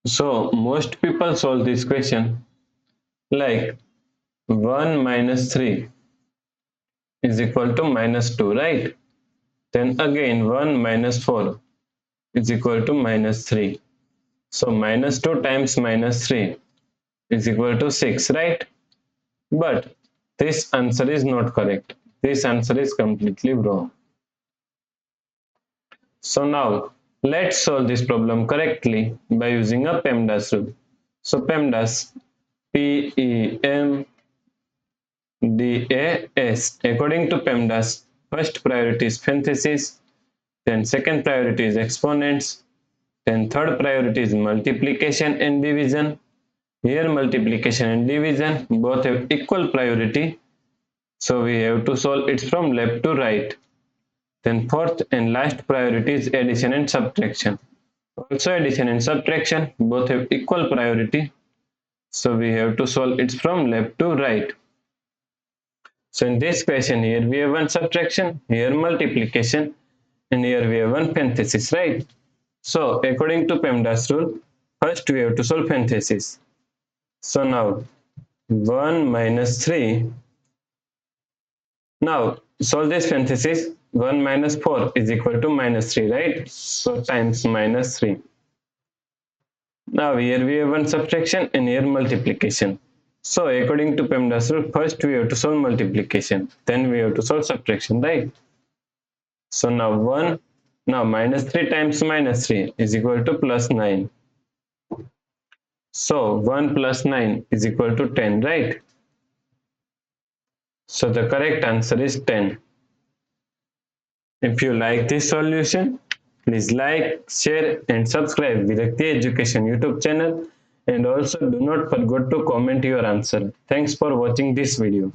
So most people solve this question like 1 minus 3 is equal to minus 2, right? Then again 1 minus 4 is equal to minus 3. So minus 2 times minus 3 is equal to 6, right? But this answer is not correct. This answer is completely wrong. So now let's solve this problem correctly by using a PEMDAS rule. So PEMDAS, PEMDAS. According to PEMDAS, first priority is parentheses, then second priority is exponents, then third priority is multiplication and division. Here multiplication and division both have equal priority, so we have to solve it from left to right. Then fourth and last priority is addition and subtraction. Also addition and subtraction both have equal priority, so we have to solve it from left to right. So in this question, here we have one subtraction, here multiplication, and here we have one parenthesis, right? So according to PEMDAS rule, first we have to solve parenthesis. So now 1 minus 3. Now solve this parenthesis. 1 minus 4 is equal to minus 3, right? So times minus 3. Now here we have one subtraction and here multiplication. So according to PEMDAS rule, first we have to solve multiplication, then we have to solve subtraction, right? So now minus 3 times minus 3 is equal to plus 9. So 1 plus 9 is equal to 10, right? So the correct answer is 10. If you like this solution, please like, share and subscribe Virakti Education YouTube channel, and also do not forget to comment your answer. Thanks for watching this video.